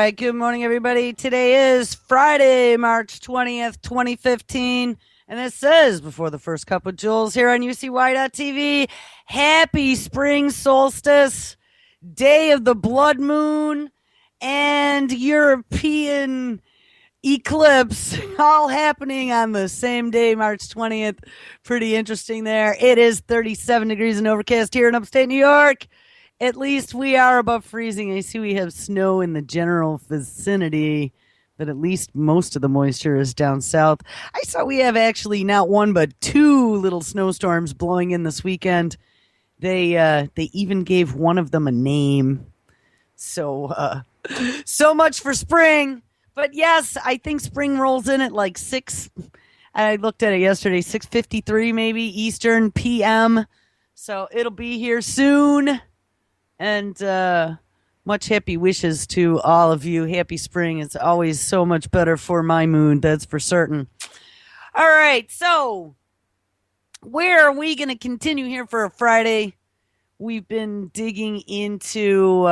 right. Good morning, everybody. Today is Friday, March 20th, 2015. And this is Before the First Cup with Jules here on UCY.TV. Happy spring solstice, day of the blood moon, and European eclipse all happening on the same day, March 20th. Pretty interesting there. It is 37 degrees and overcast here in upstate New York. At least we are above freezing. I see we have snow in the general vicinity, but at least most of the moisture is down south. I saw we have actually not one but two little snowstorms blowing in this weekend. They even gave one of them a name. So much for spring. But yes, I think spring rolls in at like 6. I looked at it yesterday, 6:53 maybe Eastern PM. So it'll be here soon. And much happy wishes to all of you. Happy spring. It's always so much better for my mood, that's for certain. All right, so where are we going to continue here for a Friday? We've been digging into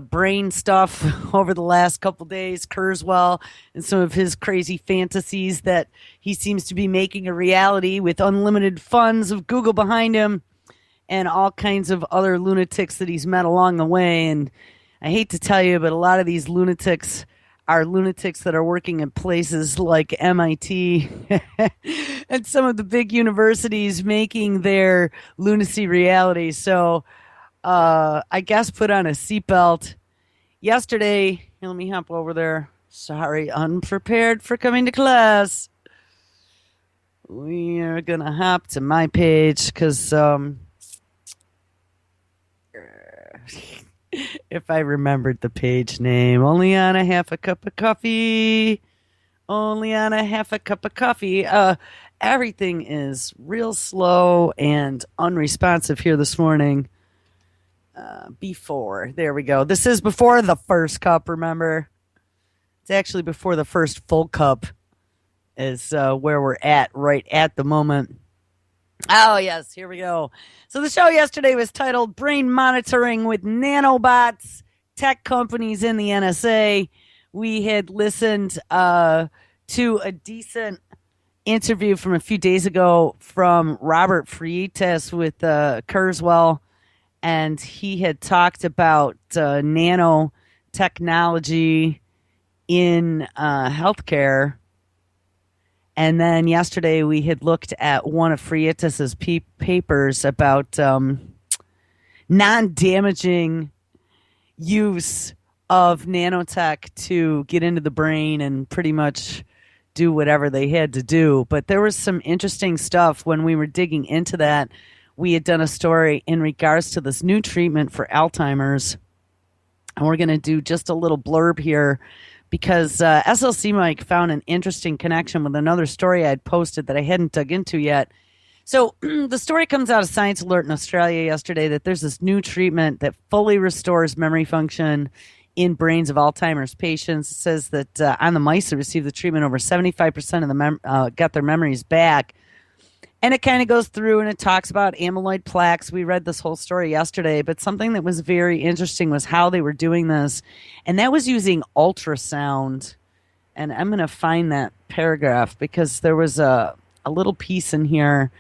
brain stuff over the last couple days. Kurzweil and some of his crazy fantasies that he seems to be making a reality with unlimited funds of Google behind him, and all kinds of other lunatics that he's met along the way. And I hate to tell you, but a lot of these lunatics are lunatics that are working at places like MIT and some of the big universities making their lunacy reality. So I guess put on a seatbelt. Yesterday, let me hop over there. Sorry, unprepared for coming to class. We are going to hop to my page because... if I remembered the page name. Only on a half a cup of coffee. Only on a half a cup of coffee. Everything is real slow and unresponsive here this morning. There we go. This is before the first cup, remember? It's actually before the first full cup is where we're at right at the moment. Oh, yes, here we go. So the show yesterday was titled Brain Monitoring with Nanobots, Tech Companies in the NSA. We had listened to a decent interview from a few days ago from Robert Freitas with Kurzweil, and he had talked about nanotechnology in healthcare. And then yesterday we had looked at one of Freitas's papers about non-damaging use of nanotech to get into the brain and pretty much do whatever they had to do. But there was some interesting stuff when we were digging into that. We had done a story in regards to this new treatment for Alzheimer's. And we're going to do just a little blurb here, because SLC Mike found an interesting connection with another story I'd posted that I hadn't dug into yet. So the story comes out of Science Alert in Australia yesterday that there's this new treatment that fully restores memory function in brains of Alzheimer's patients. It says that on the mice that received the treatment, over 75% of them got their memories back. And it kind of goes through and it talks about amyloid plaques. We read this whole story yesterday, but something that was very interesting was how they were doing this. And that was using ultrasound. And I'm going to find that paragraph because there was a little piece in here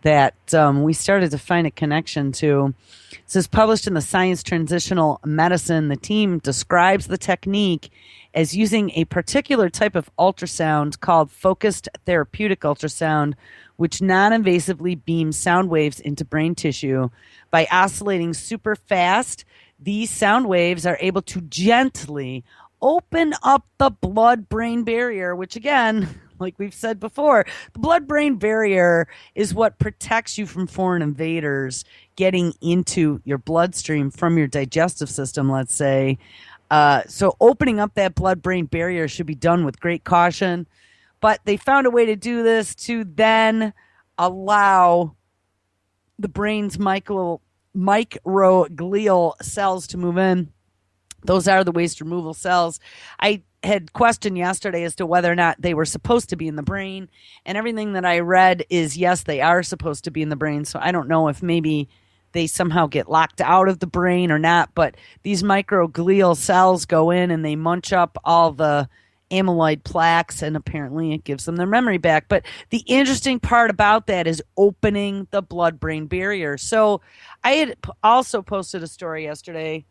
that we started to find a connection to. It says, published in the Science Transitional Medicine, the team describes the technique as using a particular type of ultrasound called focused therapeutic ultrasound, which non-invasively beams sound waves into brain tissue. By oscillating super fast, these sound waves are able to gently open up the blood-brain barrier, which again, like we've said before, the blood-brain barrier is what protects you from foreign invaders getting into your bloodstream from your digestive system, let's say. So opening up that blood-brain barrier should be done with great caution. But they found a way to do this to then allow the brain's microglial cells to move in. Those are the waste removal cells. I had questioned yesterday as to whether or not they were supposed to be in the brain. And everything that I read is, yes, they are supposed to be in the brain. So I don't know if maybe they somehow get locked out of the brain or not, but these microglial cells go in and they munch up all the amyloid plaques, and apparently it gives them their memory back. But the interesting part about that is opening the blood-brain barrier. So I had also posted a story yesterday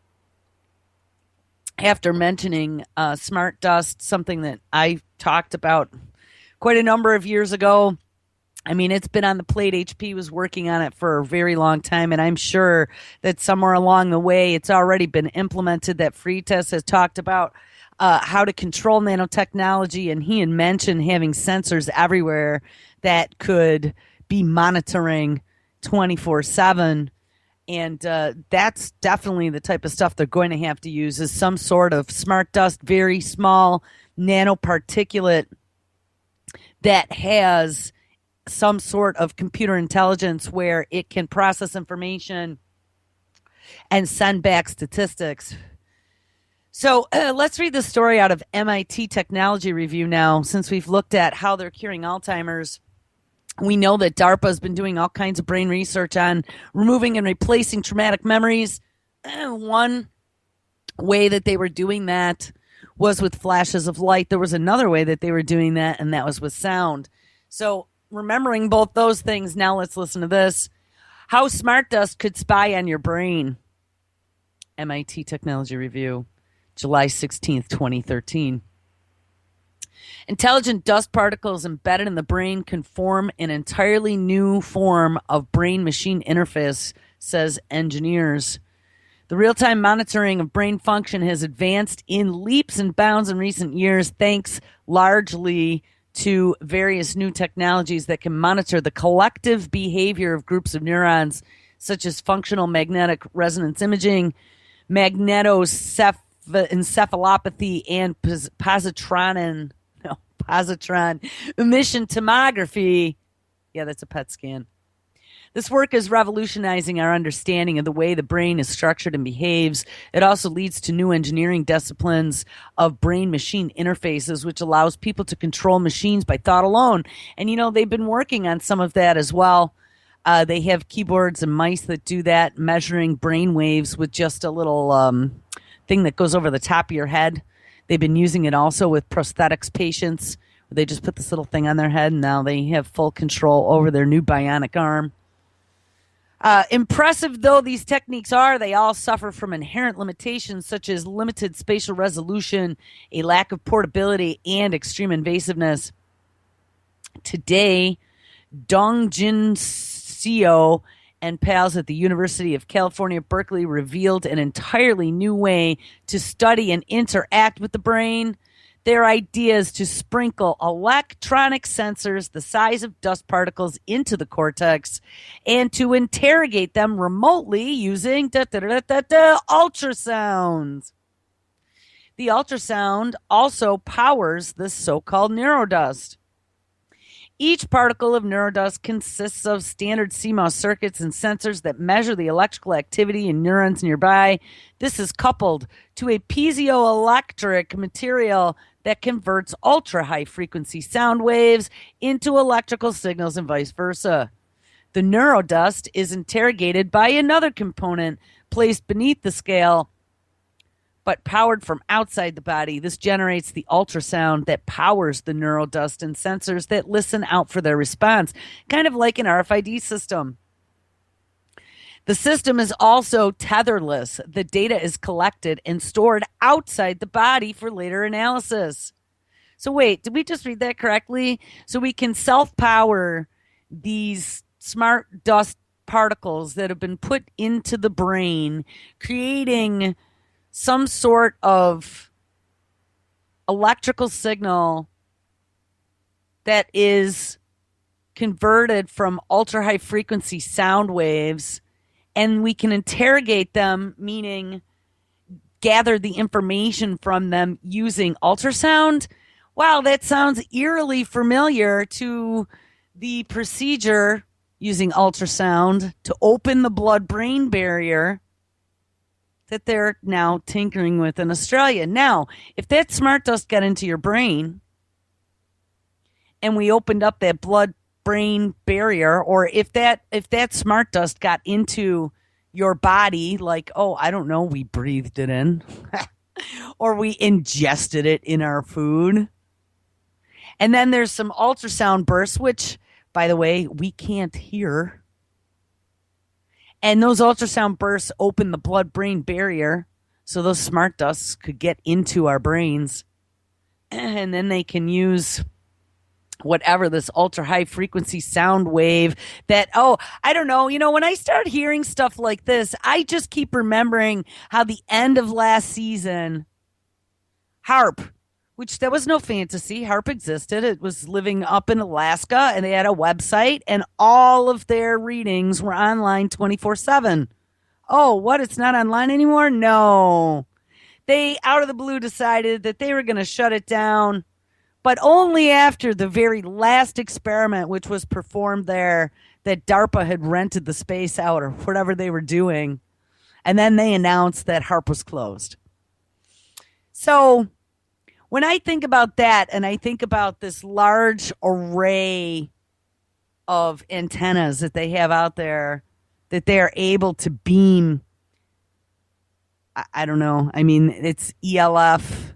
after mentioning SmartDust, something that I talked about quite a number of years ago. I mean, it's been on the plate. HP was working on it for a very long time, and I'm sure that somewhere along the way it's already been implemented. That Freitas has talked about how to control nanotechnology, and he had mentioned having sensors everywhere that could be monitoring 24/7. And that's definitely the type of stuff they're going to have to use, is some sort of SmartDust, very small nanoparticulate that has some sort of computer intelligence where it can process information and send back statistics. So let's read the story out of MIT Technology Review now, since we've looked at how they're curing Alzheimer's. We know that DARPA has been doing all kinds of brain research on removing and replacing traumatic memories. One way that they were doing that was with flashes of light. There was another way that they were doing that, and that was with sound. So remembering both those things, now let's listen to this. How SmartDust could spy on your brain. MIT Technology Review, July 16th, 2013. Intelligent dust particles embedded in the brain can form an entirely new form of brain-machine interface, says engineers. The real-time monitoring of brain function has advanced in leaps and bounds in recent years, thanks largely to various new technologies that can monitor the collective behavior of groups of neurons, such as functional magnetic resonance imaging, magnetoencephalopathy, and positron emission tomography. Yeah, that's a PET scan. This work is revolutionizing our understanding of the way the brain is structured and behaves. It also leads to new engineering disciplines of brain-machine interfaces, which allows people to control machines by thought alone. And, they've been working on some of that as well. They have keyboards and mice that do that, measuring brain waves with just a little thing that goes over the top of your head. They've been using it also with prosthetics patients. They just put this little thing on their head, and now they have full control over their new bionic arm. Impressive though these techniques are, they all suffer from inherent limitations such as limited spatial resolution, a lack of portability, and extreme invasiveness. Today, Dongjin Seo and pals at the University of California, Berkeley revealed an entirely new way to study and interact with the brain. Their idea is to sprinkle electronic sensors the size of dust particles into the cortex and to interrogate them remotely using ultrasounds. The ultrasound also powers the so-called neurodust. Each particle of neurodust consists of standard CMOS circuits and sensors that measure the electrical activity in neurons nearby. This is coupled to a piezoelectric material that converts ultra-high frequency sound waves into electrical signals and vice versa. The neurodust is interrogated by another component placed beneath the scale, but powered from outside the body. This generates the ultrasound that powers the neurodust and sensors that listen out for their response, kind of like an RFID system. The system is also tetherless. The data is collected and stored outside the body for later analysis. So wait, did we just read that correctly? So we can self-power these smart dust particles that have been put into the brain, creating some sort of electrical signal that is converted from ultra-high frequency sound waves, and we can interrogate them, meaning gather the information from them using ultrasound. Wow, that sounds eerily familiar to the procedure using ultrasound to open the blood-brain barrier that they're now tinkering with in Australia. Now, if that SmartDust got into your brain and we opened up that blood-brain barrier, or if that SmartDust got into your body, like, oh, I don't know, we breathed it in or we ingested it in our food. And then there's some ultrasound bursts, which, by the way, we can't hear. And those ultrasound bursts open the blood brain barrier so those smart dusts could get into our brains. And then they can use whatever this ultra high frequency sound wave that, oh, I don't know. When I start hearing stuff like this, I just keep remembering how the end of last season, HARP, which there was no fantasy. HARP existed. It was living up in Alaska, and they had a website, and all of their readings were online 24/7. Oh, what? It's not online anymore? No. They, out of the blue, decided that they were going to shut it down, but only after the very last experiment, which was performed there, that DARPA had rented the space out or whatever they were doing. And then they announced that HARP was closed. So when I think about that, and I think about this large array of antennas that they have out there, that they are able to beam, I don't know. I mean, it's ELF,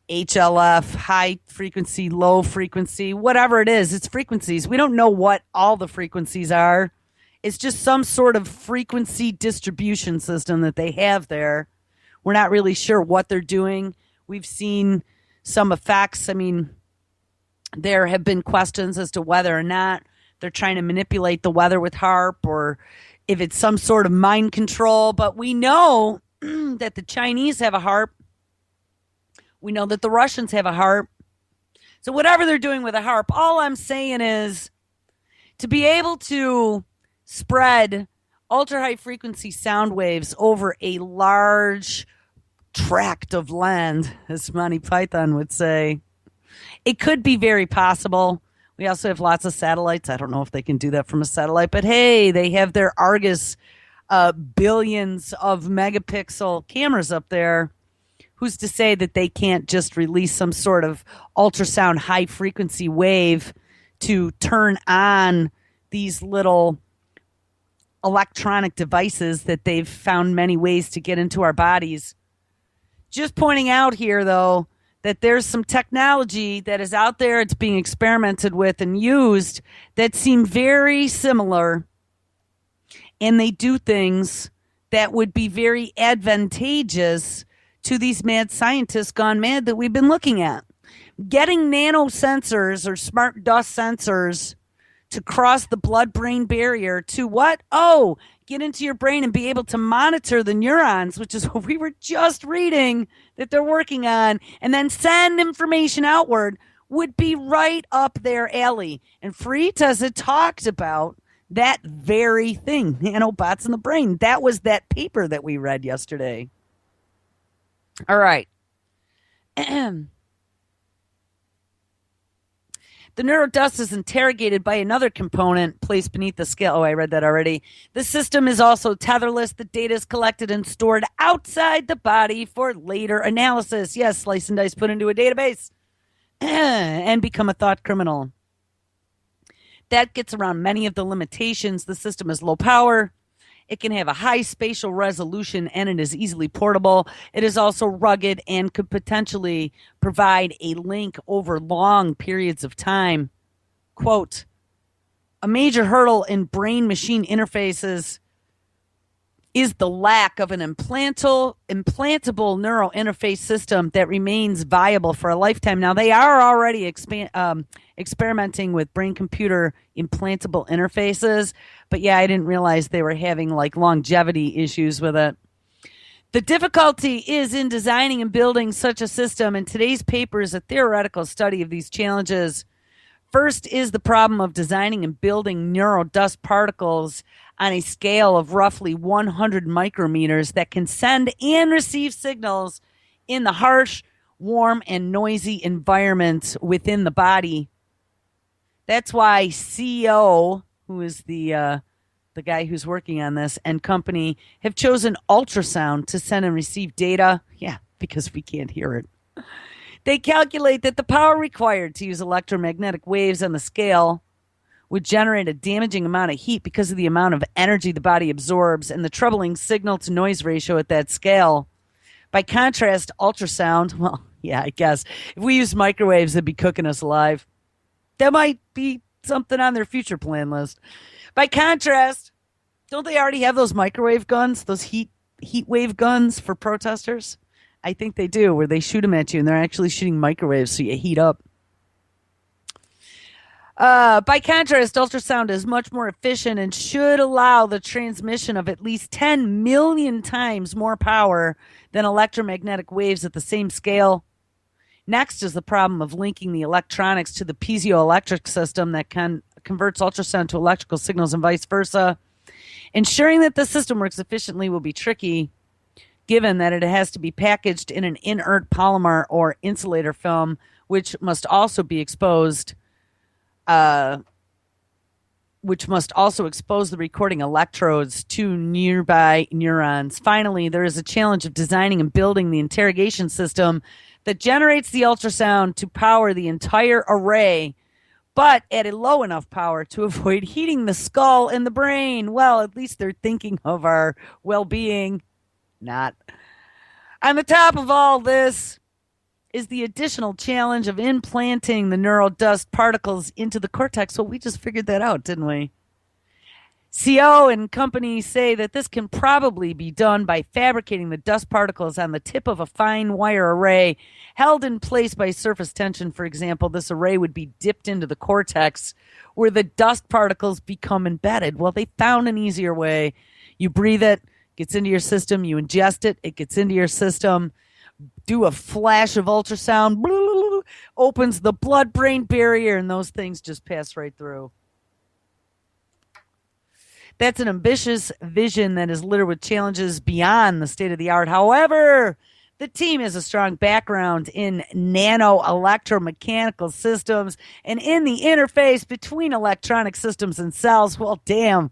HLF, high frequency, low frequency, whatever it is, it's frequencies. We don't know what all the frequencies are. It's just some sort of frequency distribution system that they have there. We're not really sure what they're doing. We've seen some effects. I mean, there have been questions as to whether or not they're trying to manipulate the weather with HARP or if it's some sort of mind control. But we know that the Chinese have a HARP. We know that the Russians have a HARP. So whatever they're doing with a HARP, all I'm saying is to be able to spread ultra high frequency sound waves over a large tract of land, as Monty Python would say, it could be very possible. We also have lots of satellites. I don't know if they can do that from a satellite, but hey, they have their Argus billions of megapixel cameras up there. Who's to say that they can't just release some sort of ultrasound high frequency wave to turn on these little electronic devices that they've found many ways to get into our bodies? Just pointing out here, though, that there's some technology that is out there, it's being experimented with and used, that seem very similar, and they do things that would be very advantageous to these mad scientists gone mad that we've been looking at. Getting nano sensors or SmartDust sensors to cross the blood-brain barrier to what? Oh, get into your brain and be able to monitor the neurons, which is what we were just reading that they're working on, and then send information outward would be right up their alley. And Freitas had talked about that very thing, nanobots in the brain. That was that paper that we read yesterday. All right. The neurodust is interrogated by another component placed beneath the scale. Oh, I read that already. The system is also tetherless. The data is collected and stored outside the body for later analysis. Yes, slice and dice put into a database and become a thought criminal. That gets around many of the limitations. The system is low power. It can have a high spatial resolution, and it is easily portable. It is also rugged and could potentially provide a link over long periods of time. Quote, a major hurdle in brain-machine interfaces is the lack of an implantable neural interface system that remains viable for a lifetime. Now, they are already experimenting with brain-computer implantable interfaces, but yeah, I didn't realize they were having like longevity issues with it. The difficulty is in designing and building such a system, and today's paper is a theoretical study of these challenges. First is the problem of designing and building neurodust particles on a scale of roughly 100 micrometers that can send and receive signals in the harsh, warm, and noisy environments within the body. That's why CEO, who is the guy who's working on this, and company have chosen ultrasound to send and receive data. Yeah, because we can't hear it. They calculate that the power required to use electromagnetic waves on the scale would generate a damaging amount of heat because of the amount of energy the body absorbs and the troubling signal to noise ratio at that scale. By contrast, ultrasound, well, yeah, I guess if we used microwaves, they'd be cooking us alive. That might be something on their future plan list. By contrast, don't they already have those microwave guns, those heat wave guns for protesters? I think they do, where they shoot them at you and they're actually shooting microwaves so you heat up. By contrast, ultrasound is much more efficient and should allow the transmission of at least 10 million times more power than electromagnetic waves at the same scale. Next is the problem of linking the electronics to the piezoelectric system that converts ultrasound to electrical signals and vice versa. Ensuring that the system works efficiently will be tricky, given that it has to be packaged in an inert polymer or insulator film, which must also expose the recording electrodes to nearby neurons. Finally, there is a challenge of designing and building the interrogation system that generates the ultrasound to power the entire array, but at a low enough power to avoid heating the skull and the brain. Well, at least they're thinking of our well-being. Not. On the top of all this is the additional challenge of implanting the neural dust particles into the cortex. Well, we just figured that out, didn't we? CO and company say that this can probably be done by fabricating the dust particles on the tip of a fine wire array held in place by surface tension. For example, this array would be dipped into the cortex where the dust particles become embedded. Well, they found an easier way. You breathe it, gets into your system, you ingest it, it gets into your system, do a flash of ultrasound, opens the blood-brain barrier, and those things just pass right through. That's an ambitious vision that is littered with challenges beyond the state of the art. However, the team has a strong background in nano-electromechanical systems and in the interface between electronic systems and cells. Well, damn.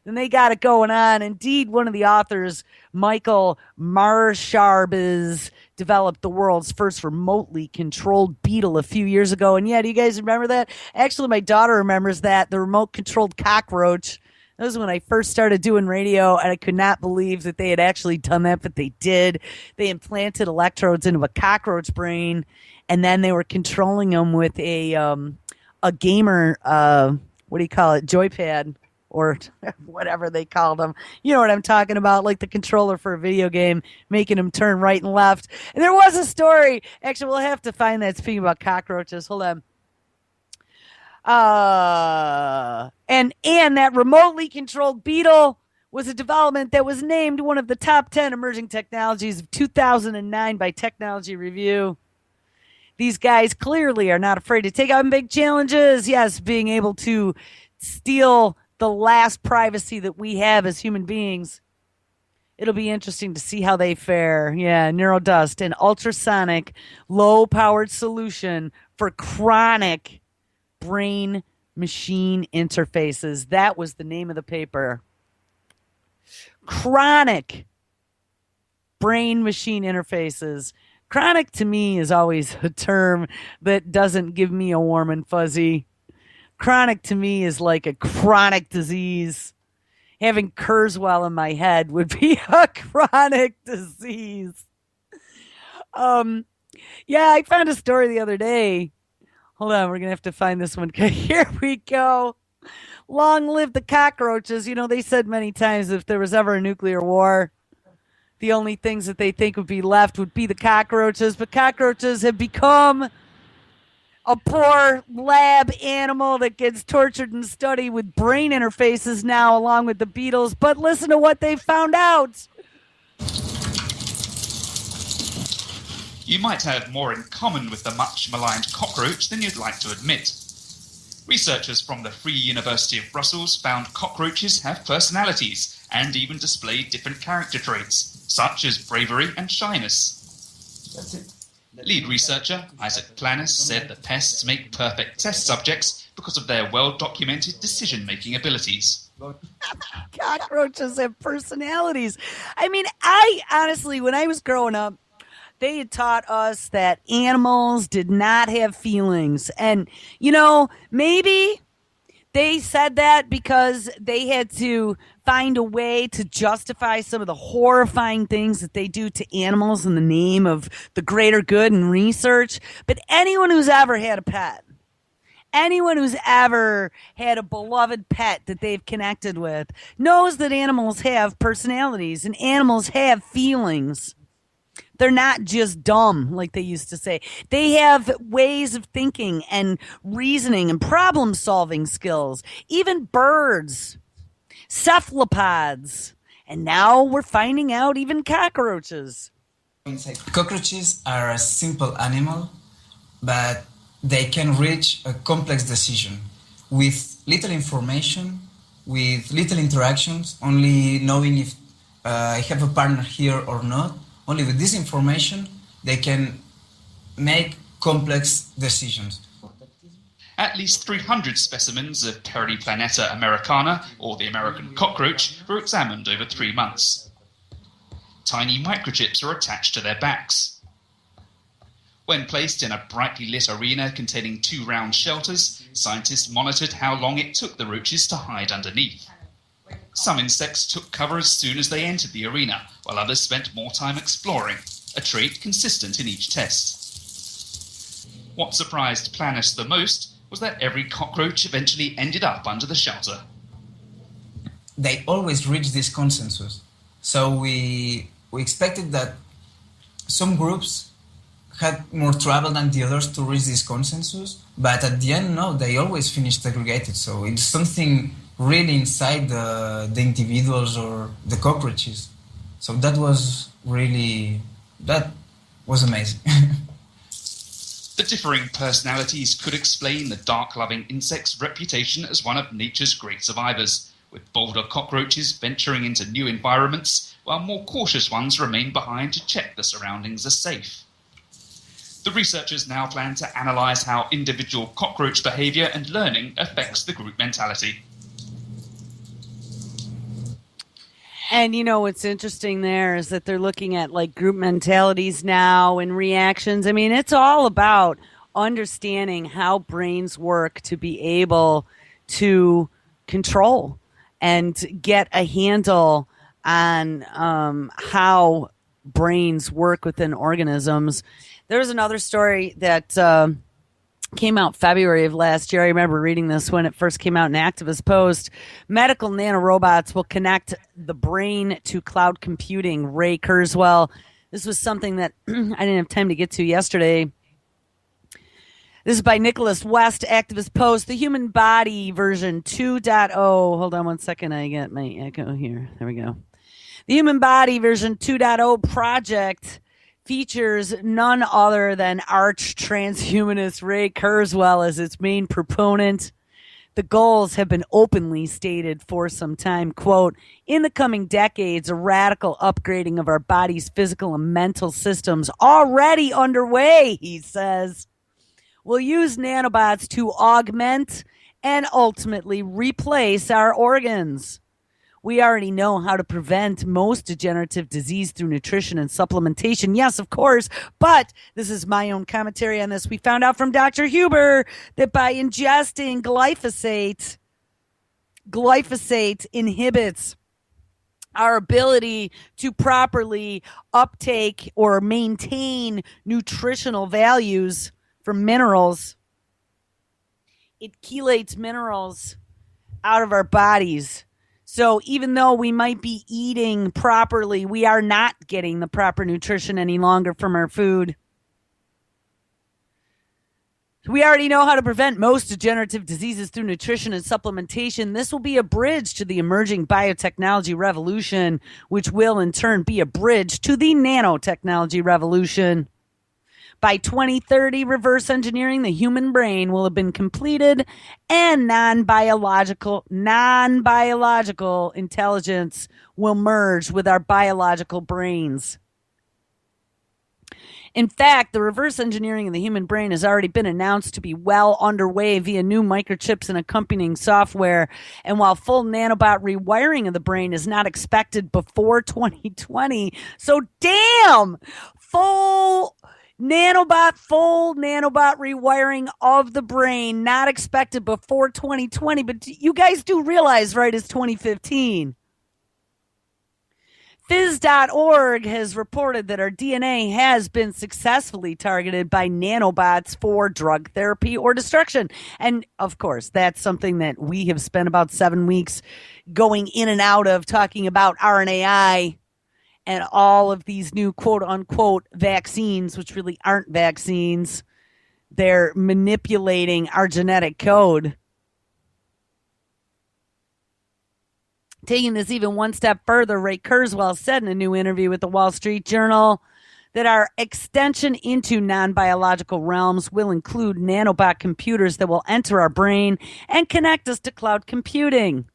Then they got it going on. Indeed, one of the authors, Michael Marsharbes, developed the world's first remotely controlled beetle a few years ago. And yeah, do you guys remember that? Actually, my daughter remembers that, the remote controlled cockroach. That was when I first started doing radio, and I could not believe that they had actually done that, but they did. They implanted electrodes into a cockroach brain, and then they were controlling them with a gamer, what do you call it, joypad, or whatever they called them. You know what I'm talking about, like the controller for a video game, making them turn right and left. And there was a story. Actually, we'll have to find that, speaking about cockroaches. Hold on. And that remotely controlled beetle was a development that was named one of the top 10 emerging technologies of 2009 by Technology Review. These guys clearly are not afraid to take on big challenges. Yes, being able to steal the last privacy that we have as human beings. It'll be interesting to see how they fare. Yeah, NeuroDust, an ultrasonic, low-powered solution for chronic brain-machine interfaces. That was the name of the paper. Chronic brain-machine interfaces. Chronic to me is always a term that doesn't give me a warm and fuzzy. Chronic to me is like a chronic disease. Having Kurzweil in my head would be a chronic disease. Yeah, I found a story the other day. Hold on, we're going to have to find this one. Here we go. Long live the cockroaches. You know, they said many times if there was ever a nuclear war, the only things that they think would be left would be the cockroaches. But cockroaches have become a poor lab animal that gets tortured and studied with brain interfaces now, along with the beetles. But listen to what they found out. You might have more in common with the much maligned cockroach than you'd like to admit. Researchers from the Free University of Brussels found cockroaches have personalities and even display different character traits, such as bravery and shyness. That's it. Lead researcher Isaac Planis said the pests make perfect test subjects because of their well-documented decision-making abilities. Cockroaches have personalities. I mean, I honestly, when I was growing up, they had taught us that animals did not have feelings. And, you know, maybe They said that because they had to find a way to justify some of the horrifying things that they do to animals in the name of the greater good and research. But anyone who's ever had a pet, anyone who's ever had a beloved pet that they've connected with knows that animals have personalities and animals have feelings. They're not just dumb, like they used to say. They have ways of thinking and reasoning and problem solving skills. Even birds, cephalopods. And now we're finding out even cockroaches. Cockroaches are a simple animal, but they can reach a complex decision with little information, with little interactions, only knowing if I have a partner here or not. Only with this information, they can make complex decisions. At least 300 specimens of Periplaneta americana, or the American cockroach, were examined over 3 months. Tiny microchips are attached to their backs. When placed in a brightly lit arena containing 2 round shelters, scientists monitored how long it took the roaches to hide underneath. Some insects took cover as soon as they entered the arena, while others spent more time exploring, a trait consistent in each test. What surprised Planis the most was that every cockroach eventually ended up under the shelter. They always reach this consensus. So we expected that some groups had more trouble than the others to reach this consensus, but at the end, no, they always finished segregated. So it's something really inside the individuals or the cockroaches. So that was amazing. The differing personalities could explain the dark-loving insect's reputation as one of nature's great survivors, with bolder cockroaches venturing into new environments, while more cautious ones remain behind to check the surroundings are safe. The researchers now plan to analyse how individual cockroach behaviour and learning affects the group mentality. And what's interesting there is that they're looking at like group mentalities now and reactions. I mean, it's all about understanding how brains work to be able to control and get a handle on how brains work within organisms. There was another story that came out February of last year. I remember reading this when it first came out in Activist Post. Medical nanorobots will connect the brain to cloud computing. Ray Kurzweil. This was something that I didn't have time to get to yesterday. This is by Nicholas West, Activist Post. The human body version 2.0. Hold on one second. I get my echo here. There we go. The human body version 2.0 project features none other than arch transhumanist Ray Kurzweil as its main proponent. The goals have been openly stated for some time. Quote, in the coming decades, a radical upgrading of our body's physical and mental systems already underway, he says. We'll use nanobots to augment and ultimately replace our organs. We already know how to prevent most degenerative disease through nutrition and supplementation. Yes, of course, but this is my own commentary on this. We found out from Dr. Huber that by ingesting glyphosate inhibits our ability to properly uptake or maintain nutritional values for minerals. It chelates minerals out of our bodies. So even though we might be eating properly, we are not getting the proper nutrition any longer from our food. We already know how to prevent most degenerative diseases through nutrition and supplementation. This will be a bridge to the emerging biotechnology revolution, which will in turn be a bridge to the nanotechnology revolution. By 2030, reverse engineering the human brain will have been completed and non-biological intelligence will merge with our biological brains. In fact, the reverse engineering of the human brain has already been announced to be well underway via new microchips and accompanying software. And while full nanobot rewiring of the brain is not expected before 2020, so damn, full Full nanobot rewiring of the brain, not expected before 2020, but you guys do realize, right, it's 2015. Phys.org has reported that our DNA has been successfully targeted by nanobots for drug therapy or destruction. And of course, that's something that we have spent about 7 weeks going in and out of, talking about RNAi and all of these new quote unquote vaccines, which really aren't vaccines. They're manipulating our genetic code. Taking this even one step further, Ray Kurzweil said in a new interview with the Wall Street Journal that our extension into non-biological realms will include nanobot computers that will enter our brain and connect us to cloud computing.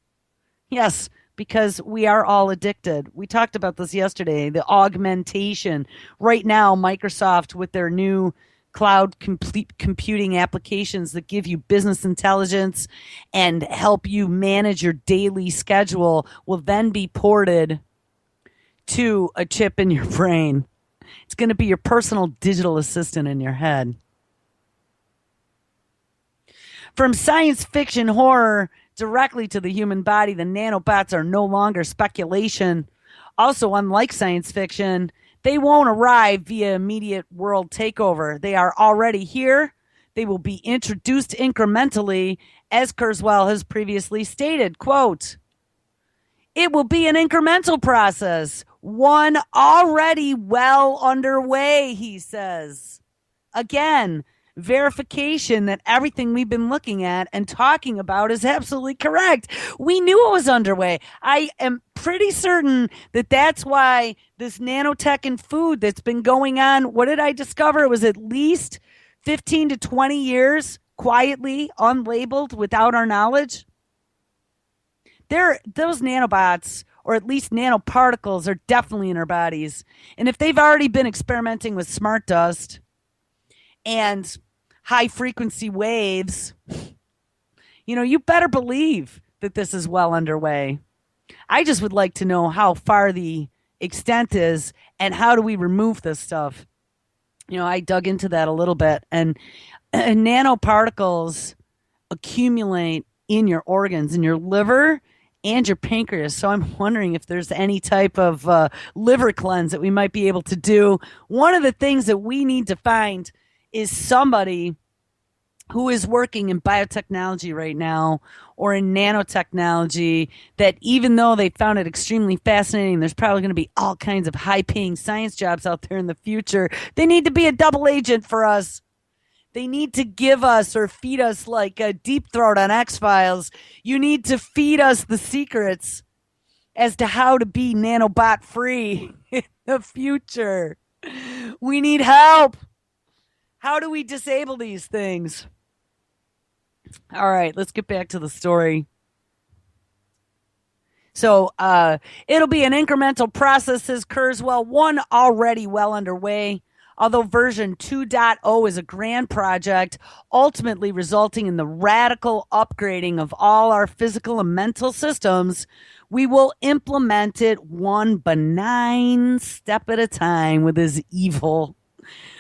Yes, because we are all addicted. We talked about this yesterday, the augmentation. Right now, Microsoft, with their new cloud computing applications that give you business intelligence and help you manage your daily schedule, will then be ported to a chip in your brain. It's going to be your personal digital assistant in your head. From science fiction horror directly to the human body, the nanobots are no longer speculation. Also, unlike science fiction, they won't arrive via immediate world takeover. They are already here. They will be introduced incrementally, as Kurzweil has previously stated. Quote, it will be an incremental process, one already well underway, he says. Again, verification that everything we've been looking at and talking about is absolutely correct. We knew it was underway. I am pretty certain that that's why this nanotech in food that's been going on, what did I discover? It was at least 15 to 20 years, quietly, unlabeled, without our knowledge. Those nanobots, or at least nanoparticles, are definitely in our bodies. And if they've already been experimenting with SmartDust and high frequency waves, you better believe that this is well underway. I just would like to know how far the extent is and how do we remove this stuff. I dug into that a little bit, and nanoparticles accumulate in your organs, in your liver and your pancreas. So I'm wondering if there's any type of liver cleanse that we might be able to do. One of the things that we need to find is somebody who is working in biotechnology right now or in nanotechnology that, even though they found it extremely fascinating, there's probably going to be all kinds of high-paying science jobs out there in the future. They need to be a double agent for us. They need to give us or feed us like a Deep Throat on X-Files. You need to feed us the secrets as to how to be nanobot-free in the future. We need help. How do we disable these things? All right, let's get back to the story. So it'll be an incremental process, says Kurzweil, one already well underway. Although version 2.0 is a grand project, ultimately resulting in the radical upgrading of all our physical and mental systems, we will implement it one benign step at a time, with his evil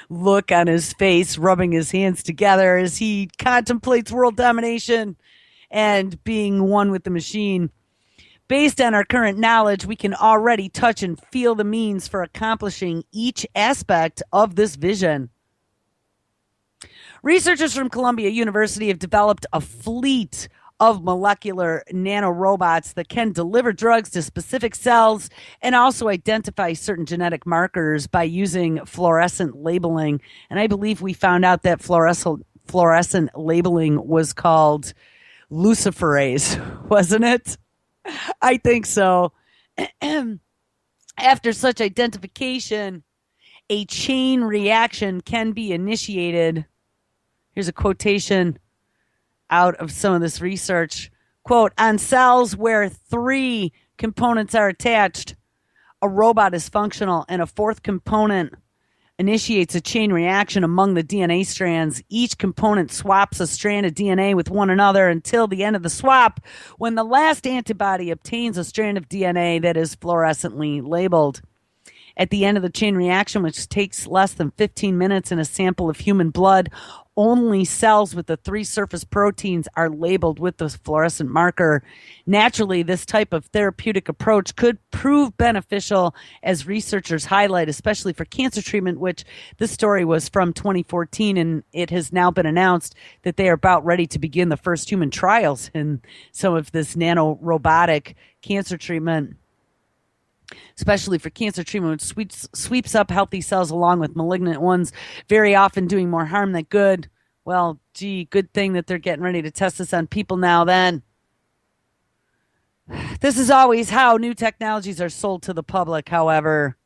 look on his face, rubbing his hands together as he contemplates world domination and being one with the machine. Based on our current knowledge, we can already touch and feel the means for accomplishing each aspect of this vision. Researchers from Columbia University have developed a fleet of molecular nanorobots that can deliver drugs to specific cells and also identify certain genetic markers by using fluorescent labeling. And I believe we found out that fluorescent labeling was called luciferase, wasn't it? I think so. After such identification, a chain reaction can be initiated. Here's a quotation out of some of this research. Quote, on cells where 3 components are attached, a robot is functional and a 4th component initiates a chain reaction among the DNA strands. Each component swaps a strand of DNA with one another until the end of the swap, when the last antibody obtains a strand of DNA that is fluorescently labeled. At the end of the chain reaction, which takes less than 15 minutes in a sample of human blood, only cells with the 3 surface proteins are labeled with the fluorescent marker. Naturally, this type of therapeutic approach could prove beneficial, as researchers highlight, especially for cancer treatment, which this story was from 2014, and it has now been announced that they are about ready to begin the first human trials in some of this nanorobotic cancer treatment, especially for cancer treatment, which sweeps up healthy cells along with malignant ones, very often doing more harm than good. Well, gee, good thing that they're getting ready to test this on people now then. This is always how new technologies are sold to the public, however.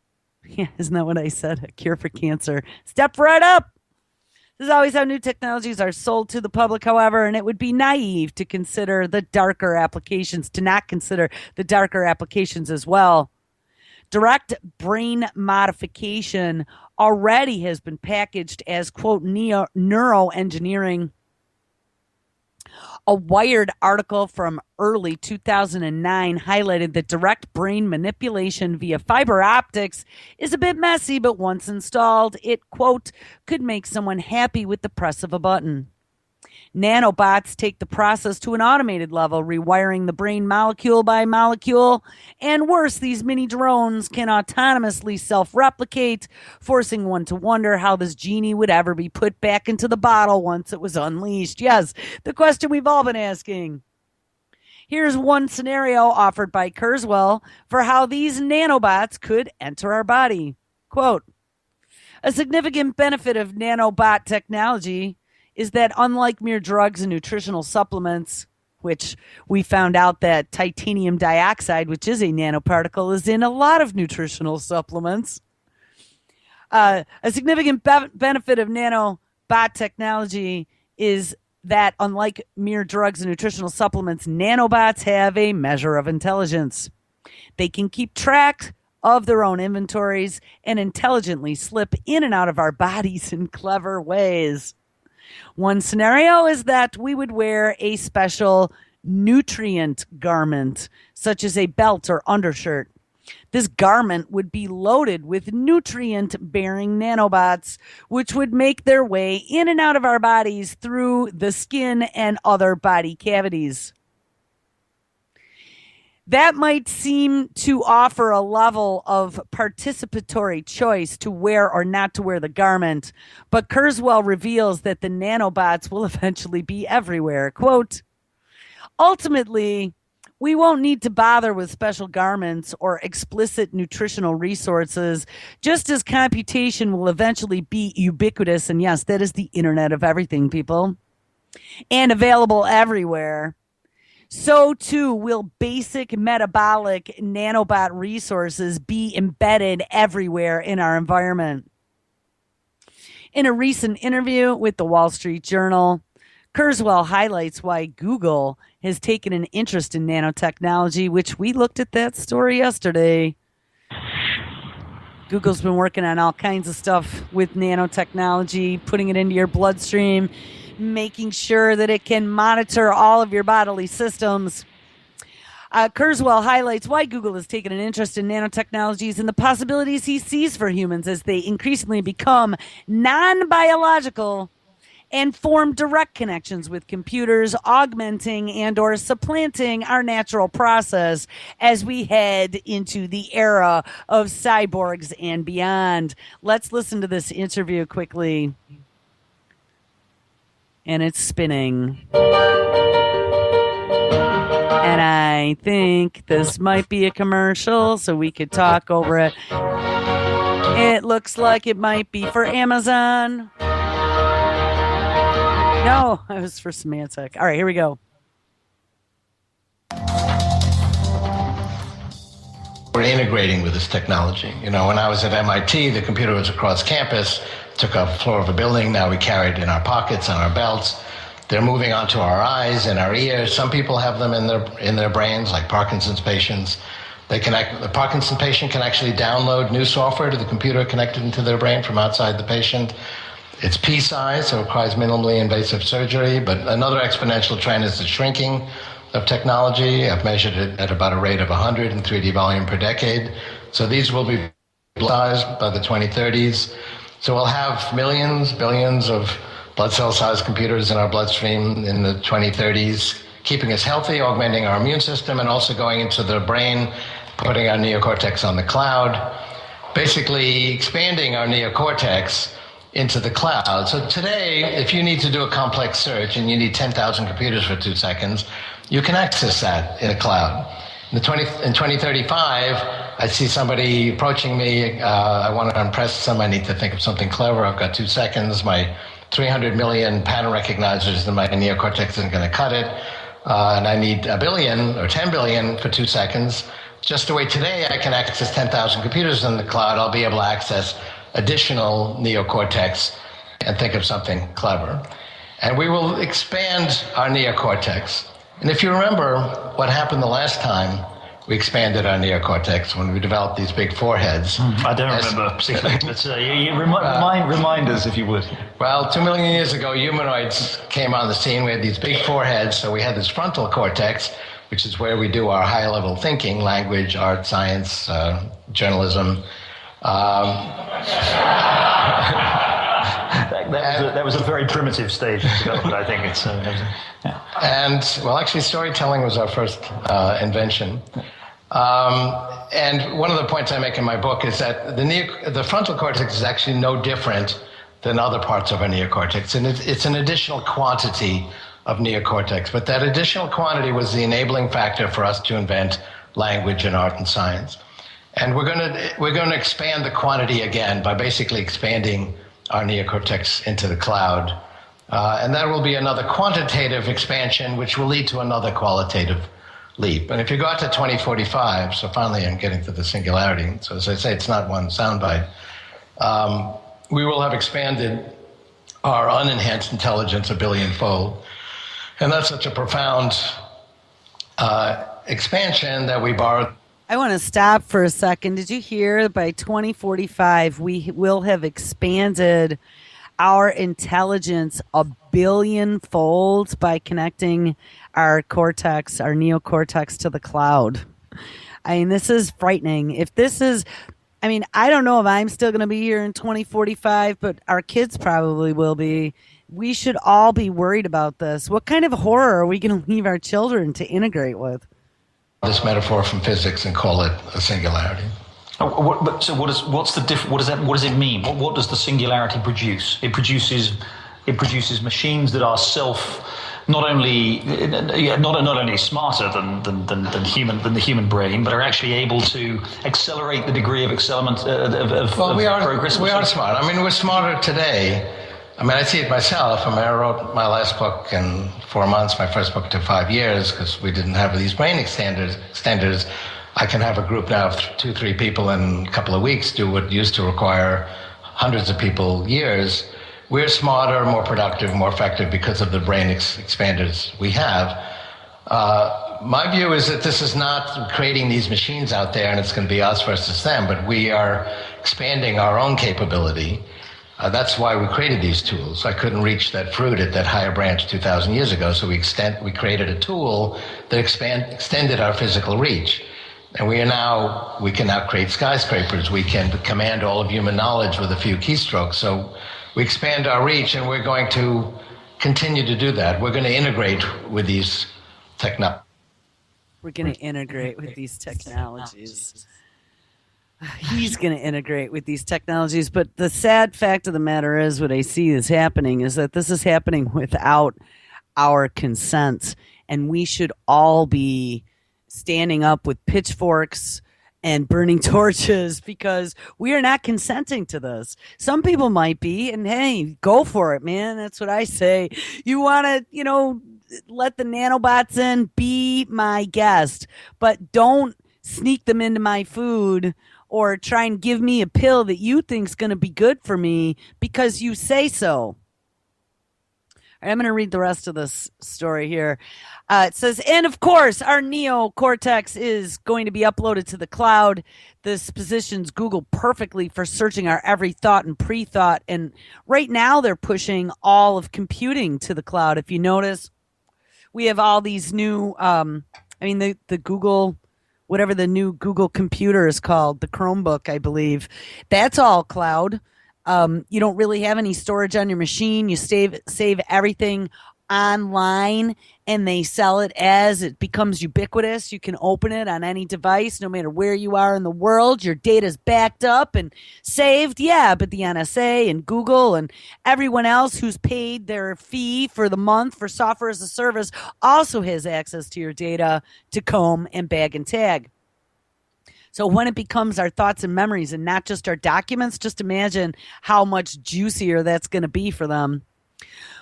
Yeah, isn't that what I said? A cure for cancer. Step right up. This is always how new technologies are sold to the public, however, and it would be naive to consider the darker applications, to not consider the darker applications as well. Direct brain modification already has been packaged as, quote, neuroengineering. A Wired article from early 2009 highlighted that direct brain manipulation via fiber optics is a bit messy, but once installed, it, quote, could make someone happy with the press of a button. Nanobots take the process to an automated level, rewiring the brain molecule by molecule. And worse, these mini drones can autonomously self-replicate, forcing one to wonder how this genie would ever be put back into the bottle once it was unleashed. Yes, the question we've all been asking. Here's one scenario offered by Kurzweil for how these nanobots could enter our body. Quote, a significant benefit of nanobot technology is that unlike mere drugs and nutritional supplements, which we found out that titanium dioxide, which is a nanoparticle, is in a lot of nutritional supplements. A significant benefit of nanobot technology is that unlike mere drugs and nutritional supplements, nanobots have a measure of intelligence. They can keep track of their own inventories and intelligently slip in and out of our bodies in clever ways. One scenario is that we would wear a special nutrient garment, such as a belt or undershirt. This garment would be loaded with nutrient-bearing nanobots, which would make their way in and out of our bodies through the skin and other body cavities. That might seem to offer a level of participatory choice to wear or not to wear the garment, but Kurzweil reveals that the nanobots will eventually be everywhere. Quote, ultimately, we won't need to bother with special garments or explicit nutritional resources, just as computation will eventually be ubiquitous, and yes, that is the Internet of everything, people, and available everywhere. So too will basic metabolic nanobot resources be embedded everywhere in our environment. In a recent interview with the Wall Street Journal, Kurzweil highlights why Google has taken an interest in nanotechnology, which we looked at that story yesterday. Google's been working on all kinds of stuff with nanotechnology, putting it into your bloodstream, making sure that it can monitor all of your bodily systems. Kurzweil highlights why Google has taken an interest in nanotechnologies and the possibilities he sees for humans as they increasingly become non-biological and form direct connections with computers, augmenting and or supplanting our natural process as we head into the era of cyborgs and beyond. Let's listen to this interview quickly. And it's spinning. And I think this might be a commercial, so we could talk over it. It looks like it might be for Amazon. No, it was for Symantec. All right, here we go. We're integrating with this technology. You know, when I was at MIT, the computer was across campus, took up a floor of a building. Now we carry it in our pockets, on our belts. They're moving onto our eyes and our ears. Some people have them in their brains, like Parkinson's patients. The Parkinson's patient can actually download new software to the computer connected into their brain from outside the patient. It's pea-sized, so it requires minimally invasive surgery. But another exponential trend is the shrinking of technology. I've measured it at about a rate of 100 in 3D volume per decade. So these will be size by the 2030s. So we'll have millions, billions of blood cell-sized computers in our bloodstream in the 2030s, keeping us healthy, augmenting our immune system, and also going into the brain, putting our neocortex on the cloud, basically expanding our neocortex into the cloud. So today, if you need to do a complex search and you need 10,000 computers for 2 seconds, you can access that in a cloud. In 2035, I see somebody approaching me. I want to impress them. I need to think of something clever. I've got 2 seconds. My 300 million pattern recognizers in my neocortex isn't going to cut it. And I need 1 billion or 10 billion for 2 seconds. Just the way today I can access 10,000 computers in the cloud, I'll be able to access additional neocortex and think of something clever. And we will expand our neocortex. And if you remember what happened the last time we expanded our neocortex, when we developed these big foreheads. I don't remember particularly, but remind us if you would. Well, 2 million years ago, humanoids came on the scene. We had these big foreheads, so we had this frontal cortex, which is where we do our high-level thinking, language, art, science, journalism. That was a very primitive stage of development, I think. And, well, actually, storytelling was our first invention. And one of the points I make in my book is that the frontal cortex is actually no different than other parts of our neocortex. And it's an additional quantity of neocortex. But that additional quantity was the enabling factor for us to invent language and art and science. And we're going to expand the quantity again by basically expanding our neocortex into the cloud. And that will be another quantitative expansion, which will lead to another qualitative leap. And if you go out to 2045, so finally I'm getting to the singularity. So as I say, it's not one soundbite. We will have expanded our unenhanced intelligence 1 billion-fold. And that's such a profound expansion that we borrowed. I want to stop for a second. Did you hear by 2045 we will have expanded our intelligence 1 billion-fold by connecting our cortex, our neocortex, to the cloud? I mean, this is frightening. If this is, I mean, I don't know if I'm still going to be here in 2045, but our kids probably will be. We should all be worried about this. What kind of horror are we going to leave our children to integrate with? This metaphor from physics and call it a singularity. What does it mean? What does the singularity produce? It produces machines that are not only smarter than the human brain, but are actually able to accelerate the degree of progress. We are smart. I mean, we're smarter today. I mean, I see it myself. I mean, I wrote my last book in 4 months. My first book took 5 years because we didn't have these brain extenders. I can have a group now of 2-3 people in a couple of weeks do what used to require hundreds of people years. We're smarter, more productive, more effective because of the brain expanders we have. My view is that this is not creating these machines out there and it's going to be us versus them, but we are expanding our own capability. That's why we created these tools. I couldn't reach that fruit at that higher branch 2,000 years ago, so we created a tool that extended our physical reach. And we can now create skyscrapers. We can command all of human knowledge with a few keystrokes. So we expand our reach, and we're going to continue to do that. We're going to integrate with these technologies. We're going to integrate with these technologies. He's going to integrate with these technologies. But the sad fact of the matter is, what I see is happening is that this is happening without our consent. And we should all be standing up with pitchforks and burning torches because we are not consenting to this. Some people might be, and hey, go for it, man. That's what I say. You want to, let the nanobots in, be my guest, but don't sneak them into my food or try and give me a pill that you think's going to be good for me because you say so. All right, I'm going to read the rest of this story here. It says, and of course, our neocortex is going to be uploaded to the cloud. This positions Google perfectly for searching our every thought and pre-thought. And right now, they're pushing all of computing to the cloud. If you notice, we have all these new, the Google, whatever the new Google computer is called, the Chromebook, I believe. That's all cloud. You don't really have any storage on your machine. You save everything online, and they sell it as it becomes ubiquitous. You can open it on any device, no matter where you are in the world. Your data is backed up and saved. Yeah, but the NSA and Google and everyone else who's paid their fee for the month for software as a service also has access to your data to comb and bag and tag. So when it becomes our thoughts and memories and not just our documents, just imagine how much juicier that's going to be for them.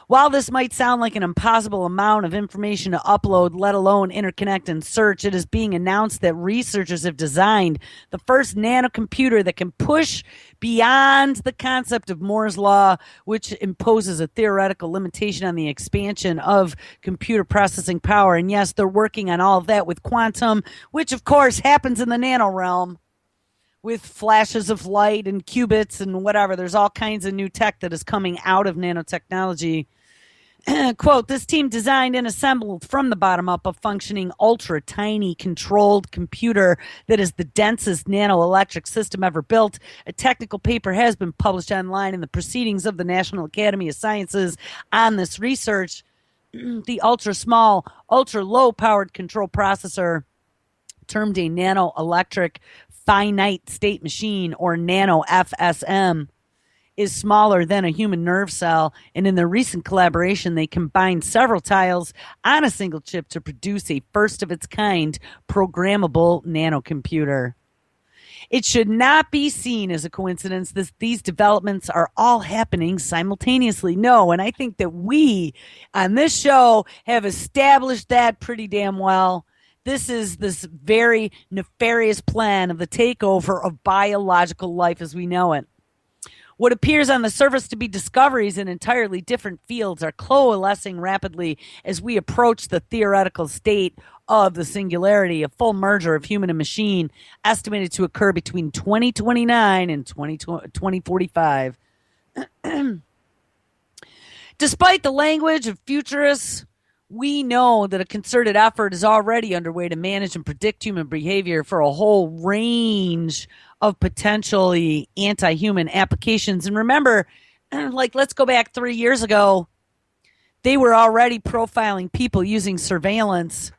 While this might sound like an impossible amount of information to upload, let alone interconnect and search, it is being announced that researchers have designed the first nanocomputer that can push beyond the concept of Moore's Law, which imposes a theoretical limitation on the expansion of computer processing power. And yes, they're working on all of that with quantum, which of course happens in the nano realm, with flashes of light and qubits and whatever. There's all kinds of new tech that is coming out of nanotechnology. Quote, this team designed and assembled from the bottom up a functioning ultra tiny controlled computer that is the densest nanoelectric system ever built. A technical paper has been published online in the Proceedings of the National Academy of Sciences on this research. The ultra small, ultra low powered control processor, termed a nanoelectric finite state machine, or nano FSM, is smaller than a human nerve cell, and in their recent collaboration, they combined several tiles on a single chip to produce a first-of-its-kind programmable nanocomputer. It should not be seen as a coincidence that these developments are all happening simultaneously. No, and I think that we, on this show, have established that pretty damn well. This is this very nefarious plan of the takeover of biological life as we know it. What appears on the surface to be discoveries in entirely different fields are coalescing rapidly as we approach the theoretical state of the singularity, a full merger of human and machine, estimated to occur between 2029 and 2045. Despite the language of futurists, we know that a concerted effort is already underway to manage and predict human behavior for a whole range of potentially anti-human applications. And remember, like, let's go back 3 years ago, they were already profiling people using surveillance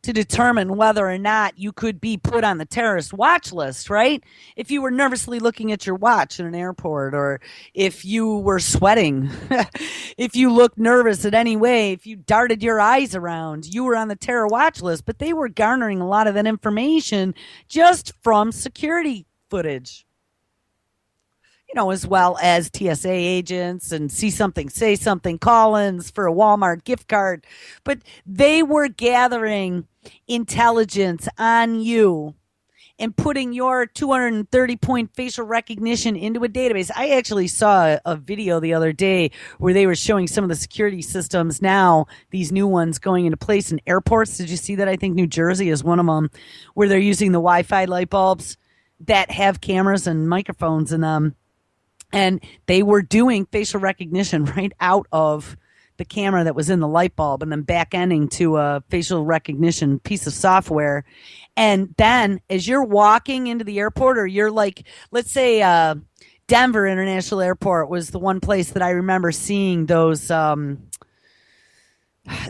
to determine whether or not you could be put on the terrorist watch list, right? If you were nervously looking at your watch in an airport, or if you were sweating, if you looked nervous in any way, if you darted your eyes around, you were on the terror watch list. But they were garnering a lot of that information just from security footage, you know, as well as TSA agents and see something, say something, call-ins for a Walmart gift card. But they were gathering intelligence on you and putting your 230-point facial recognition into a database. I actually saw a video the other day where they were showing some of the security systems now, these new ones going into place in airports. Did you see that? I think New Jersey is one of them, where they're using the Wi-Fi light bulbs that have cameras and microphones in them. And they were doing facial recognition right out of the camera that was in the light bulb, and then back ending to a facial recognition piece of software. And then as you're walking into the airport, or you're like, let's say Denver International Airport was the one place that I remember seeing those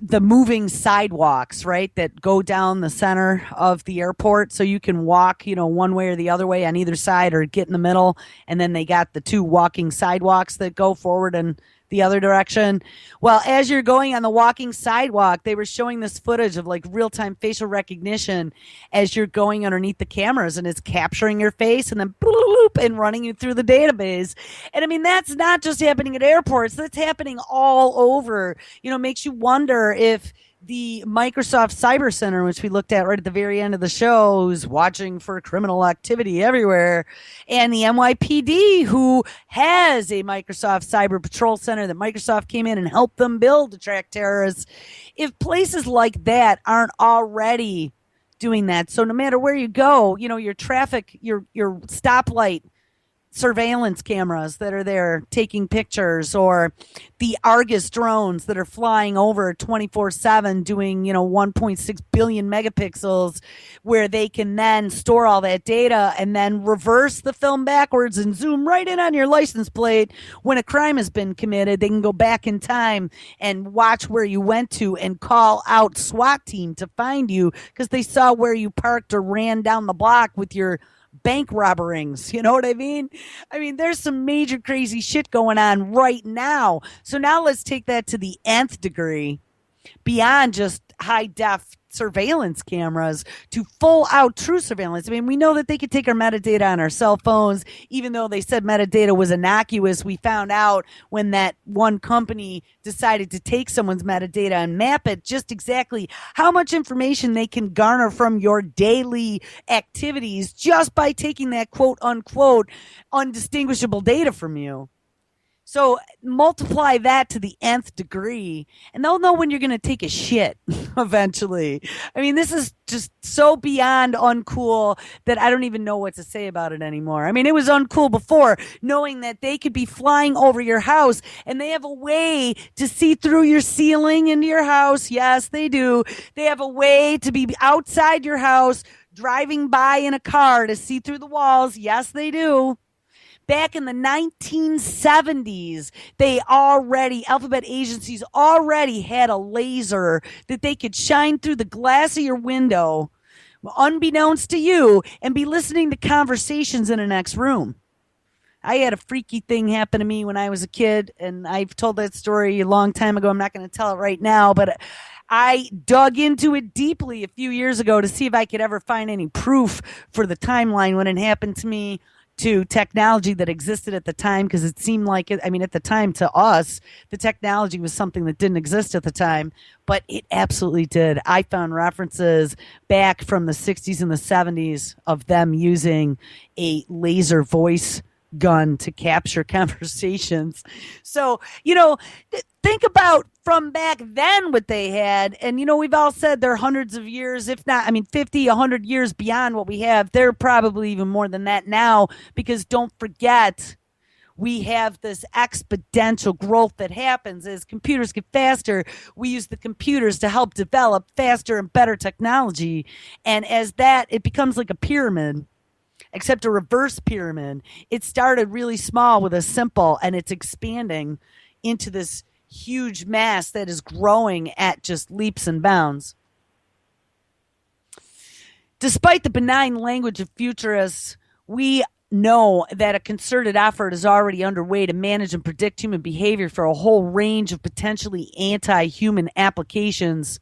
the moving sidewalks, right, that go down the center of the airport, so you can walk, you know, one way or the other way on either side, or get in the middle. And then they got the two walking sidewalks that go forward and the other direction. Well, as you're going on the walking sidewalk, they were showing this footage of like real-time facial recognition as you're going underneath the cameras, and it's capturing your face and then bloop and running you through the database. And I mean, that's not just happening at airports, that's happening all over. You know, makes you wonder if the Microsoft Cyber Center, which we looked at right at the very end of the show, who's watching for criminal activity everywhere, and the NYPD, who has a Microsoft Cyber Patrol Center that Microsoft came in and helped them build to track terrorists, if places like that aren't already doing that. So no matter where you go, you know, your traffic, your stoplight surveillance cameras that are there taking pictures, or the Argus drones that are flying over 24/7 doing, 1.6 billion megapixels, where they can then store all that data and then reverse the film backwards and zoom right in on your license plate when a crime has been committed. They can go back in time and watch where you went to and call out SWAT team to find you because they saw where you parked or ran down the block with your bank robberings. You know what I mean? I mean, there's some major crazy shit going on right now. So now let's take that to the nth degree, beyond just high def surveillance cameras to full out true surveillance. I mean, we know that they could take our metadata on our cell phones, even though they said metadata was innocuous. We found out when that one company decided to take someone's metadata and map it, just exactly how much information they can garner from your daily activities just by taking that quote unquote undistinguishable data from you. So multiply that to the nth degree, and they'll know when you're going to take a shit eventually. I mean, this is just so beyond uncool that I don't even know what to say about it anymore. I mean, it was uncool before, knowing that they could be flying over your house and they have a way to see through your ceiling into your house. Yes, they do. They have a way to be outside your house, driving by in a car to see through the walls. Yes, they do. Back in the 1970s, alphabet agencies already had a laser that they could shine through the glass of your window, unbeknownst to you, and be listening to conversations in the next room. I had a freaky thing happen to me when I was a kid, and I've told that story a long time ago. I'm not going to tell it right now, but I dug into it deeply a few years ago to see if I could ever find any proof for the timeline when it happened to me, to technology that existed at the time, because it seemed like it, I mean, at the time, to us, the technology was something that didn't exist at the time, but it absolutely did. I found references back from the 60s and the 70s of them using a laser voice gun to capture conversations. So, think about from back then what they had. And, we've all said they're hundreds of years, if not, 50, 100 years beyond what we have. They're probably even more than that now, because don't forget, we have this exponential growth that happens as computers get faster. We use the computers to help develop faster and better technology. And as that, it becomes like a pyramid, except a reverse pyramid. It started really small with a simple, and it's expanding into this huge mass that is growing at just leaps and bounds. Despite the benign language of futurists, we know that a concerted effort is already underway to manage and predict human behavior for a whole range of potentially anti-human applications,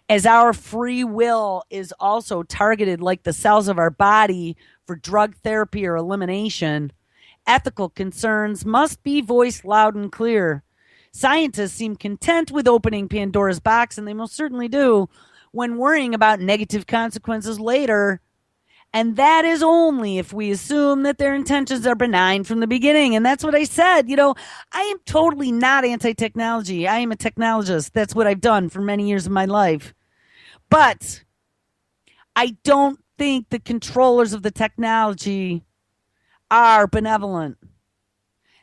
as our free will is also targeted, like the cells of our body, for drug therapy or elimination. Ethical concerns must be voiced loud and clear. Scientists seem content with opening Pandora's box, and they most certainly do, when worrying about negative consequences later. And that is only if we assume that their intentions are benign from the beginning. And that's what I said. I am totally not anti-technology. I am a technologist. That's what I've done for many years of my life. But I don't think the controllers of the technology are benevolent.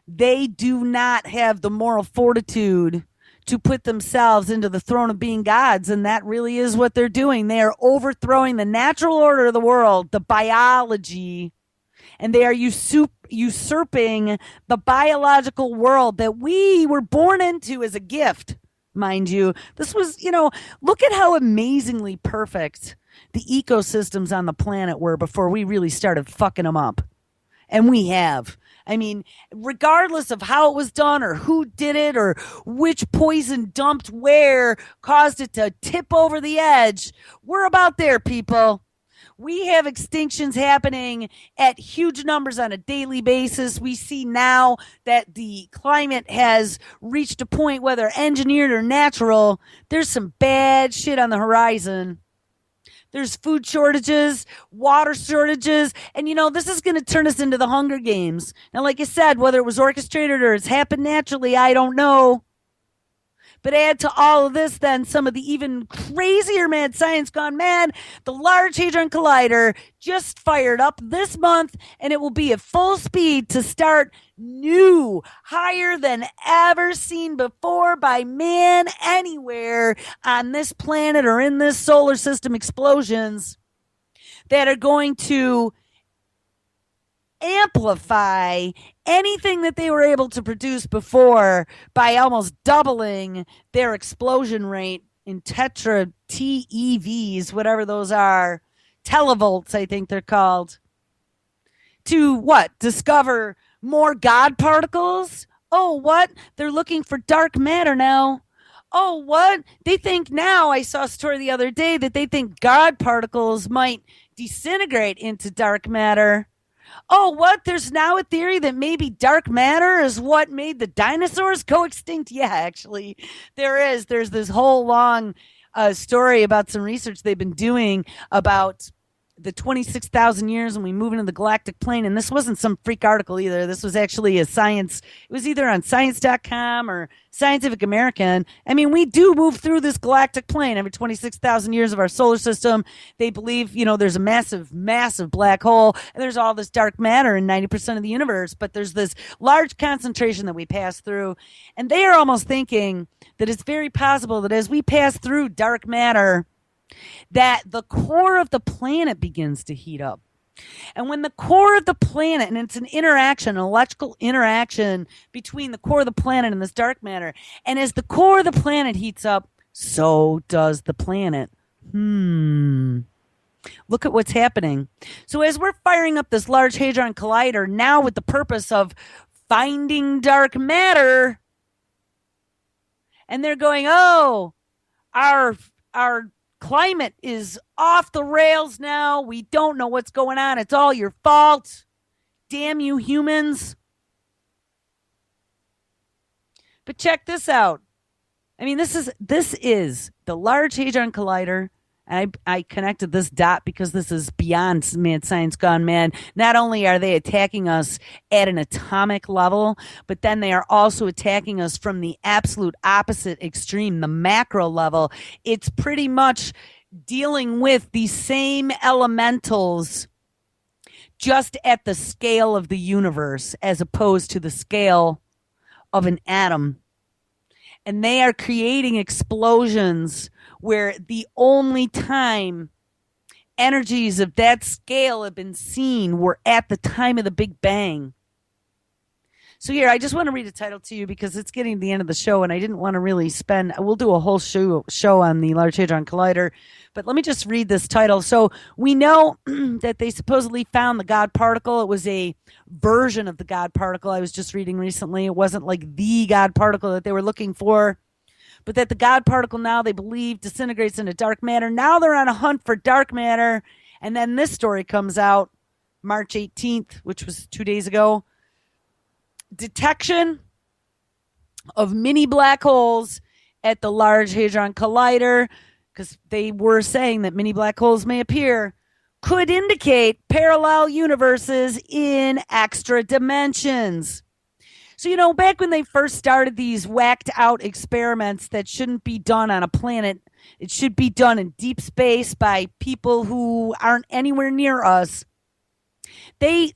They do not have the moral fortitude to put themselves into the throne of being gods, and that really is what they're doing. They are overthrowing the natural order of the world, the biology, and they are usurping the biological world that we were born into as a gift, mind you. This was, look at how amazingly perfect the ecosystems on the planet were before we really started fucking them up. And we have. Regardless of how it was done or who did it or which poison dumped where caused it to tip over the edge, we're about there, people. We have extinctions happening at huge numbers on a daily basis. We see now that the climate has reached a point, whether engineered or natural, there's some bad shit on the horizon. There's food shortages, water shortages, and this is going to turn us into the Hunger Games. Now, like I said, whether it was orchestrated or it's happened naturally, I don't know. But add to all of this then some of the even crazier mad science gone mad. The Large Hadron Collider just fired up this month, and it will be at full speed to start new, higher than ever seen before by man anywhere on this planet or in this solar system explosions that are going to amplify anything that they were able to produce before by almost doubling their explosion rate in tetra TeVs, whatever those are, televolts, I think they're called, to what? Discover more God particles? Oh, what? They're looking for dark matter now. Oh, what? They think now, I saw a story the other day that they think God particles might disintegrate into dark matter. Oh, what? There's now a theory that maybe dark matter is what made the dinosaurs go extinct? Yeah, actually, there is. There's this whole long story about some research they've been doing about the 26,000 years when we move into the galactic plane. And this wasn't some freak article either. This was actually a science. It was either on science.com or Scientific American. I mean, we do move through this galactic plane every 26,000 years of our solar system. They believe, there's a massive, massive black hole and there's all this dark matter in 90% of the universe. But there's this large concentration that we pass through. And they are almost thinking that it's very possible that as we pass through dark matter, that the core of the planet begins to heat up. And when the core of the planet, and it's an interaction, an electrical interaction between the core of the planet and this dark matter, and as the core of the planet heats up, so does the planet. Look at what's happening. So as we're firing up this Large Hadron Collider, now with the purpose of finding dark matter, and they're going, oh, our climate is off the rails now. We don't know what's going on. It's all your fault. Damn you humans. But check this out. I mean, this is the Large Hadron Collider. And I connected this dot because this is beyond mad science gone mad. Not only are they attacking us at an atomic level, but then they are also attacking us from the absolute opposite extreme, the macro level. It's pretty much dealing with the same elementals just at the scale of the universe as opposed to the scale of an atom. And they are creating explosions where the only time energies of that scale have been seen were at the time of the Big Bang. So here, I just want to read a title to you because it's getting to the end of the show, and I didn't want to really we'll do a whole show on the Large Hadron Collider, but let me just read this title. So we know that they supposedly found the God particle. It was a version of the God particle I was just reading recently. It wasn't like the God particle that they were looking for. But that the God particle now, they believe, disintegrates into dark matter. Now they're on a hunt for dark matter. And then this story comes out March 18th, which was 2 days ago. Detection of mini black holes at the Large Hadron Collider, because they were saying that mini black holes may appear, could indicate parallel universes in extra dimensions. So, back when they first started these whacked out experiments that shouldn't be done on a planet, it should be done in deep space by people who aren't anywhere near us.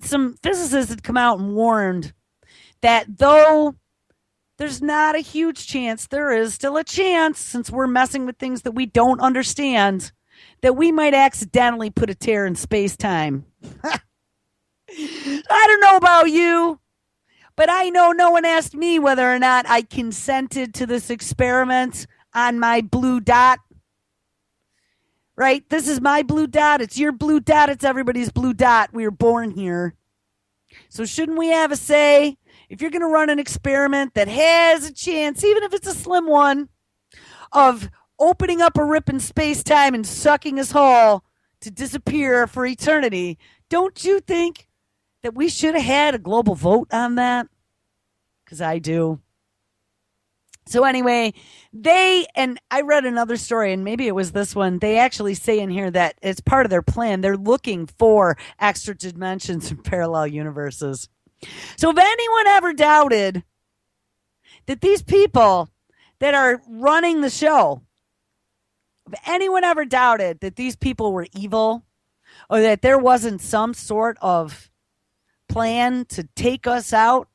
Some physicists had come out and warned that though there's not a huge chance, there is still a chance, since we're messing with things that we don't understand, that we might accidentally put a tear in space-time. I don't know about you, but I know no one asked me whether or not I consented to this experiment on my blue dot. Right? This is my blue dot. It's your blue dot. It's everybody's blue dot. We were born here. So shouldn't we have a say? If you're going to run an experiment that has a chance, even if it's a slim one, of opening up a rip in space-time and sucking us whole to disappear for eternity, don't you think that we should have had a global vote on that? Because I do. So anyway, and I read another story, and maybe it was this one, they actually say in here that it's part of their plan. They're looking for extra dimensions and parallel universes. So if anyone ever doubted that these people that are running the show, if anyone ever doubted that these people were evil or that there wasn't some sort of plan to take us out,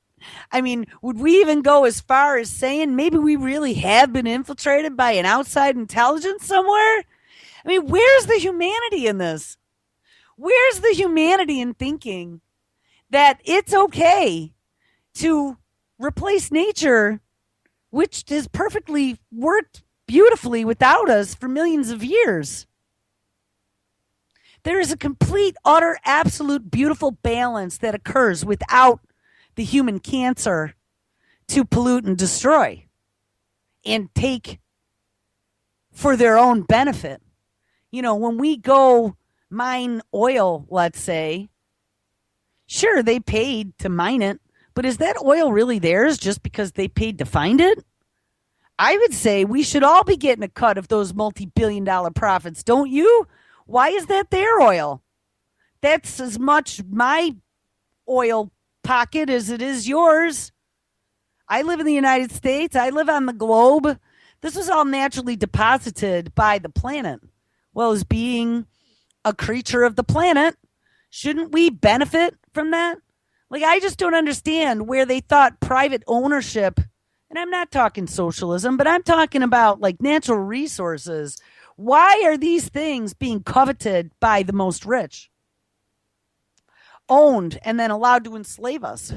I mean, would we even go as far as saying maybe we really have been infiltrated by an outside intelligence somewhere? I mean, where's the humanity in this? Where's the humanity in thinking that it's okay to replace nature, which has perfectly worked beautifully without us for millions of years? There is a complete, utter, absolute, beautiful balance that occurs without the human cancer to pollute and destroy and take for their own benefit. You know, when we go mine oil, let's say, sure, they paid to mine it, but is that oil really theirs just because they paid to find it? I would say we should all be getting a cut of those multi-billion-dollar profits, don't you? Why is that their oil? That's as much my oil pocket as it is yours. I live in the United States. I live on the globe. This was all naturally deposited by the planet. Well, as being a creature of the planet, shouldn't we benefit from that? Like, I just don't understand where they thought private ownership, and I'm not talking socialism, but I'm talking about like natural resources. Why are these things being coveted by the most rich, owned, and then allowed to enslave us?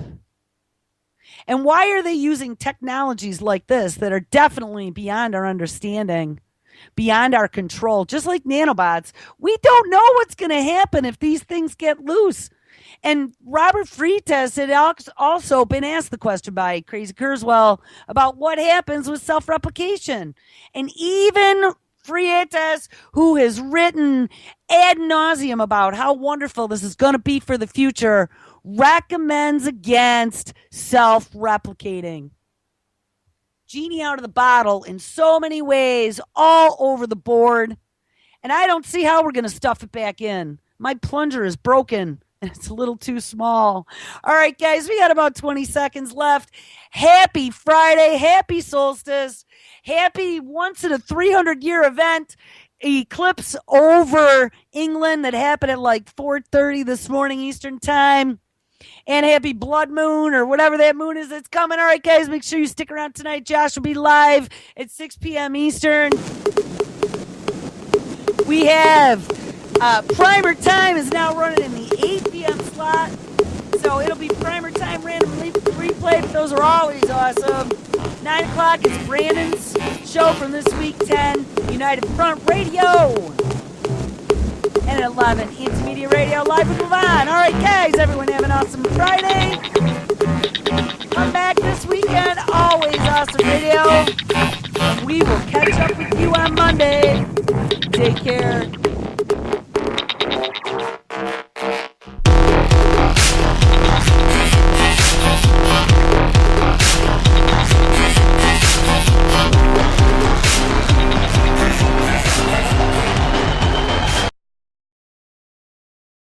And why are they using technologies like this that are definitely beyond our understanding, beyond our control, just like nanobots? We don't know what's going to happen if these things get loose. And Robert Freitas had also been asked the question by Crazy Kurzweil about what happens with self-replication. And even Freitas, who has written ad nauseum about how wonderful this is going to be for the future, recommends against self-replicating. Genie out of the bottle in so many ways, all over the board. And I don't see how we're going to stuff it back in. My plunger is broken and it's a little too small. All right, guys, we got about 20 seconds left. Happy Friday. Happy solstice. Happy once in a 300-year event eclipse over England that happened at like 4:30 this morning Eastern time. And happy blood moon or whatever that moon is that's coming. All right, guys, make sure you stick around tonight. Josh will be live at 6 p.m. Eastern. We have Primer Time is now running in the 8 p.m. slot. So it'll be Primer Time randomly replay, but those are always awesome. 9 o'clock is Brandon's show from this week, 10, United Front Radio. And at 11, Anti-Media Radio live with Levon. All right, guys, everyone have an awesome Friday. Come back this weekend. Always awesome video. And we will catch up with you on Monday. Take care.